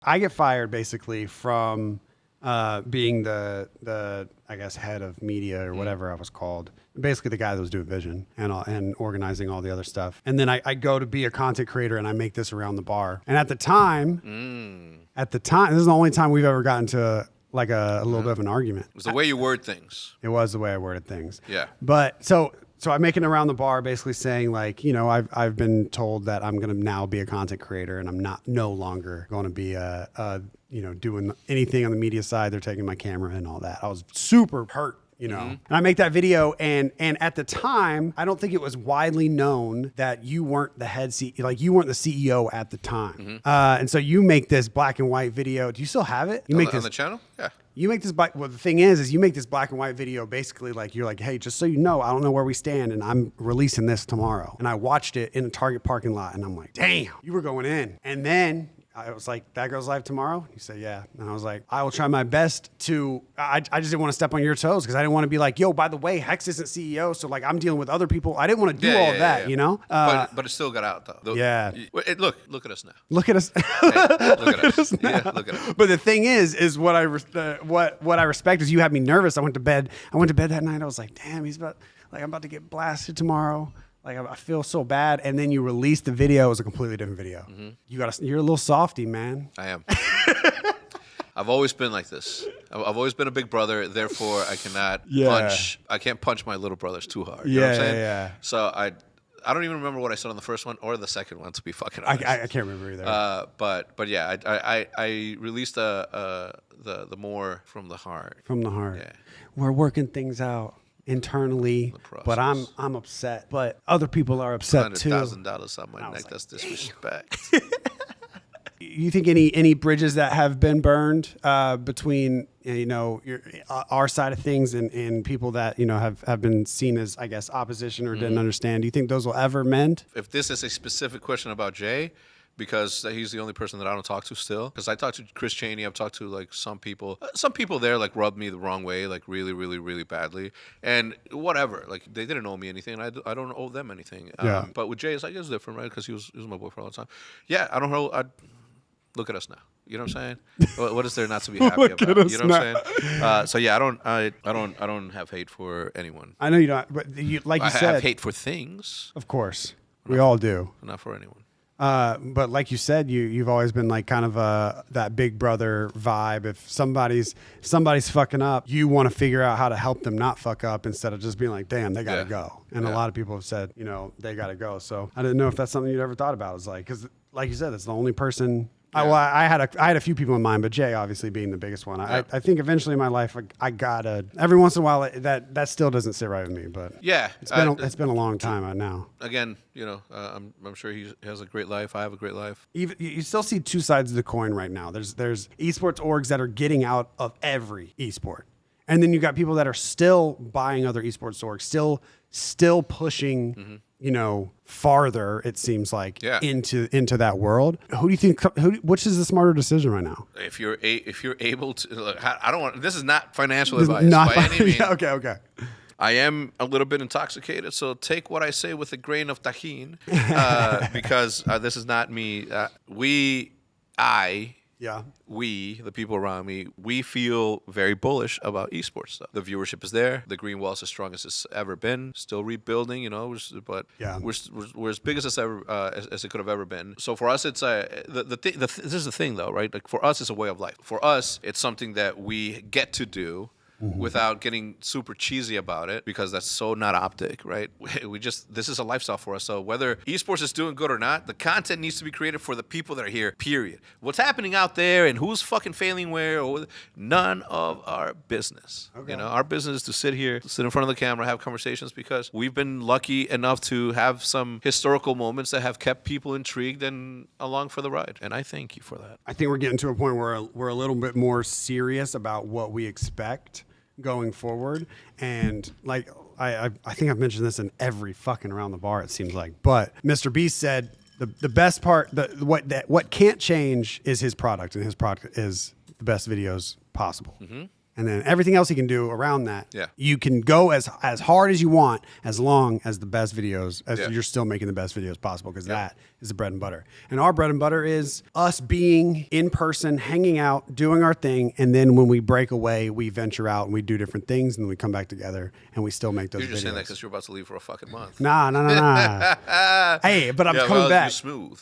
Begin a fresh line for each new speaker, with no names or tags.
I get fired basically from being the I guess head of media or whatever I was called. Basically the guy that was doing vision and organizing all the other stuff. And then I go to be a content creator and I make this around the bar. And at the time, this is the only time we've ever gotten to like a little bit of an argument.
It was the way you word things.
It was the way I worded things.
Yeah.
But so I'm making it around the bar, basically saying like, you know, I've been told that I'm going to now be a content creator and I'm no longer going to be you know, doing anything on the media side. They're taking my camera and all that. I was super hurt. You know, and I make that video, and at the time, I don't think it was widely known that you weren't the head CEO, like you weren't the CEO at the time. And so you make this black and white video. Do you still have it? You make this
on the channel? Yeah.
You make this well, the thing is you make this black and white video basically like you're like, hey, just so you know, I don't know where we stand and I'm releasing this tomorrow. And I watched it in a Target parking lot and I'm like, damn, you were going in. And then I was like, that goes live tomorrow? He said, yeah. And I was like, I will try my best to, I just didn't want to step on your toes because I didn't want to be like, yo, by the way, Hex isn't CEO. So like I'm dealing with other people. I didn't want to do all that, you know?
But it still got out though.
Yeah.
Look at us now.
Look at us.
Hey, look at us. Yeah, look at us.
But the thing is what I respect is you had me nervous. I went to bed that night. I was like, damn, I'm about to get blasted tomorrow. Like I feel so bad, and then you release the video. It was a completely different video. You're a little softy, man.
I am. I've always been like this. I've always been a big brother. Therefore, I cannot punch. I can't punch my little brothers too hard. You know what I'm saying?
Yeah.
So I don't even remember what I said on the first one or the second one. To be fucking honest,
I can't remember either.
But yeah, I released the more from the heart.
From the heart.
Yeah.
We're working things out internally, but I'm upset. But other people are upset too.
$100,000 on my neck. That's disrespect.
You think any bridges that have been burned between our side of things and people that have been seen as, I guess, opposition or didn't understand? Do you think those will ever mend?
If this is a specific question about Jay, because he's the only person that I don't talk to still. Because I talked to Chris Cheney, I've talked to like some people. Some people there like rubbed me the wrong way, like really, really, really badly. And whatever, like they didn't owe me anything, and I don't owe them anything.
Yeah.
But with Jay, it's like it's different, right? Because he was my boy for a long time. Yeah, I don't know. Look at us now. You know what I'm saying? What is there not to be happy about? You know what I'm saying? So yeah, I don't have hate for anyone.
I know you don't, but I
have hate for things.
Of course, we all do.
Not for anyone.
But like you said, you've always been like kind of that big brother vibe. If somebody's fucking up, you want to figure out how to help them not fuck up instead of just being like, damn, they gotta go. And a lot of people have said, they gotta go. So I didn't know if that's something you'd ever thought about. It's like, because like you said, it's the only person. Yeah. I had a few people in mind, but Jay obviously being the biggest one. I think eventually in my life I gotta, every once in a while that still doesn't sit right with me. But it's been a long time now.
Again, I'm sure he has a great life. I have a great life.
Even you still see two sides of the coin right now. There's esports orgs that are getting out of every esport, and then you got people that are still buying other esports orgs, still pushing. Farther, it seems like, into that world. Who do you think? Which is the smarter decision right now?
If you're able to, look, I don't want. This is not financial advice by any means.
Yeah, okay.
I am a little bit intoxicated, so take what I say with a grain of tajin, because this is not me. We, the people around me, we feel very bullish about esports stuff. The viewership is there. The green wall is as strong as it's ever been. Still rebuilding, but we're as big as it's ever as it could have ever been. So for us, it's this is the thing though, right? Like for us, it's a way of life. For us, it's something that we get to do. Without getting super cheesy about it, because that's so not optic, right? This is a lifestyle for us. So whether esports is doing good or not, the content needs to be created for the people that are here, period. What's happening out there and who's fucking failing where, none of our business. Okay. Our business is to sit here, sit in front of the camera, have conversations, because we've been lucky enough to have some historical moments that have kept people intrigued and along for the ride. And I thank you for that.
I think we're getting to a point where we're a little bit more serious about what we expect going forward. And like I think I've mentioned this in every fucking Around the Bar, it seems like, but Mr. Beast said the best part, what can't change is his product, and his product is the best videos possible. And then everything else you can do around that.
Yeah.
You can go as hard as you want, as long as the best videos, as you're still making the best videos possible, because that is the bread and butter. And our bread and butter is us being in person, hanging out, doing our thing, and then when we break away, we venture out and we do different things, and then we come back together and we still make those videos.
You're just saying that because you're about to leave for a fucking month.
Nah. Hey, but I'm coming back.
Smooth.